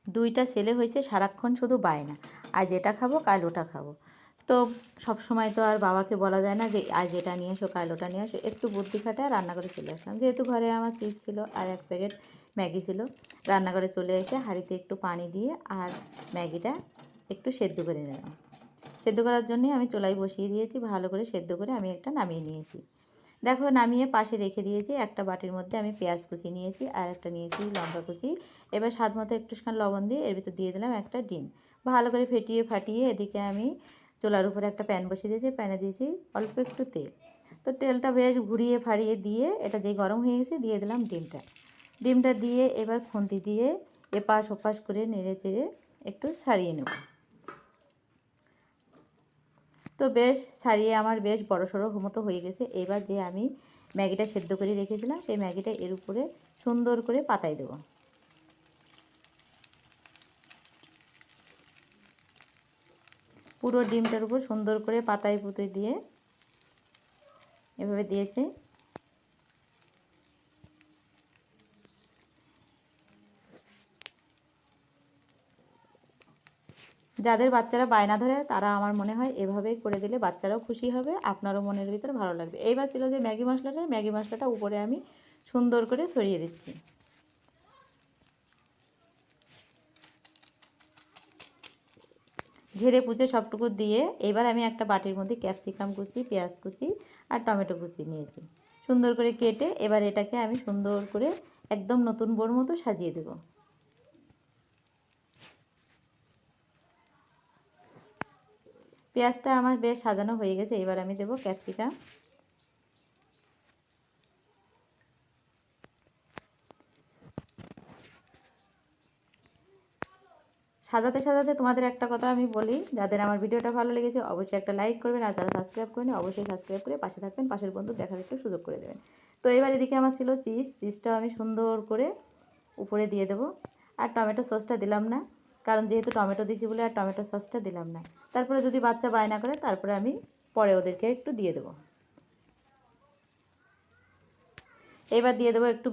দুইটা ছেলে হয়েছে, সারাক্ষণ শুধু বায়না, আজ এটা খাবো কাল ওটা খাবো। তো সব সময় তো আর বাবাকে বলা যায় না যে আজ এটা নিয়ে এসো কাল ওটা নিয়ে এসো। একটু বুদ্ধি খাটায় রান্না করে চলে আসলাম। যেহেতু ঘরে আমার চিপস ছিল আর 1 প্যাকেট ম্যাগি ছিল, রান্নাঘরে চলে এসে হাঁড়িতে একটু পানি দিয়ে আর ম্যাগিটা একটু সেদ্ধ করে নিলাম। সেদ্ধ করার জন্যে আমি চুলায় বসিয়ে দিয়েছি, ভালো করে সেদ্ধ করে আমি একটা নামিয়ে নিয়েছি। দেখো নামিয়ে পাশে রেখে দিয়েছি। একটা বাটির মধ্যে আমি পেঁয়াজ কুচি নিয়েছি আর একটা নিয়েছি লঙ্কা কুচি। এবার স্বাদ মতো একটুখানি লবণ দিয়ে এর ভিতর দিয়ে দিলাম একটা ডিম। ভালো করে ফেটিয়ে ফাটিয়ে এদিকে আমি চুলার উপরে একটা প্যান বসিয়ে দিয়েছি। প্যানে দিয়েছি অল্প একটু তেল। তো তেলটা বেশ ঘুরিয়ে ফাড়িয়ে দিয়ে এটা যেই গরম হয়ে গেছে দিয়ে দিলাম ডিমটা। ডিমটা দিয়ে এবার খুন্তি দিয়ে এপাশ ওপাশ করে নেড়ে চেড়ে একটু ছাড়িয়ে নেব। তো বেশ ছাড়িয়ে আমার বেশ বড়সড় মতো হয়ে গেছে। এবার যে আমি ম্যাগিটা সেদ্ধ করে রেখেছিলাম সেই ম্যাগিটা এর উপরে সুন্দর করে পাতায় দেব। পুরো ডিমটার উপর সুন্দর করে পাতায় পুঁতে দিয়ে এভাবে দিয়েছি। যাদের বাচ্চারা বায়না ধরে তারা আমার মনে হয় এভাবেই করে দিলে বাচ্চারাও খুশি হবে, আপনারও মনের ভিতরে ভালো লাগবে। এইবার ছিল যে ম্যাগি মশলাটা উপরে আমি সুন্দর করে ছড়িয়ে দিচ্ছি। ঝেড়ে পুচে সবটুকু দিয়ে এবার আমি একটা বাটির মধ্যে ক্যাপসিকাম কুচি, পেঁয়াজ কুচি আর টমেটো কুচি নিয়েছি। সুন্দর করে কেটে এবার এটাকে আমি সুন্দর করে একদম নতুন বোর মতো সাজিয়ে দেব। পেঁয়াজটা আমার বেশ সাজানো হয়ে গেছে। এবার আমি দেব ক্যাপসিকাম। সাজাতে সাজাতে তোমাদের একটা কথা আমি বলি, যাদের আমার ভিডিওটা ভালো লেগেছে অবশ্যই একটা লাইক করবেন, আর যারা সাবস্ক্রাইব করেন অবশ্যই সাবস্ক্রাইব করে পাশে থাকবেন, পাশের বন্ধু দেখার একটু সুযোগ করে দেবেন। তো এবার এদিকে আমার ছিল চিজটা আমি সুন্দর করে উপরে দিয়ে দেবো। আর টমেটো সসটা দিলাম না, কারণ যেহেতু টমেটো দিয়েছি বলে আর টমেটো সসটা দিলাম না। তারপরে যদি বাচ্চা বায়না করে তারপরে আমি পরে ওদেরকে একটু দিয়ে দেবো। এবার দিয়ে দেবো একটু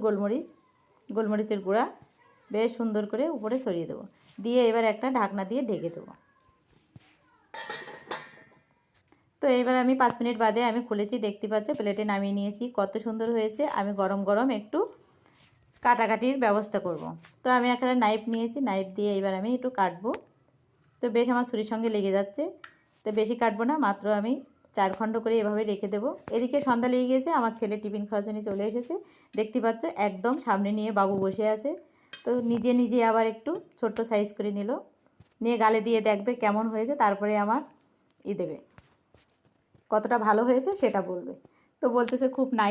গোলমরিচের গুঁড়া, বেশ সুন্দর করে উপরে ছড়িয়ে দেবো। দিয়ে এবার একটা ঢাকনা দিয়ে ঢেকে দেবো। তো এবার আমি 5 মিনিট বাদে আমি খুলেছি, দেখতে পাচ্ছ প্লেটে নামিয়ে নিয়েছি। কত সুন্দর হয়েছে। আমি গরম গরম একটু কাটাকাটির ব্যবস্থা করব। তো আমি একটা নাইফ নিয়েছি, নাইফ দিয়ে এবার আমি একটু কাটবো। তো বেশ আমার ছুরির সঙ্গে লেগে যাচ্ছে, তো বেশি কাটবো না, মাত্র আমি 4 খণ্ড করে এভাবে রেখে দেবো। এদিকে সন্ধ্যা লেগে গেছে, আমার ছেলে টিফিন খাওয়ার জন্য চলে এসেছে। দেখতে পাচ্ছ একদম সামনে নিয়ে বাবু বসে আছে। তো নিজে নিজে আবার একটু ছোট্ট সাইজ করে নিয়ে গালে দিয়ে দেখবে কেমন হয়েছে, তারপরে আমার দেবে কতটা ভালো হয়েছে সেটা বলবে। তো বলতেছে খুব নাইস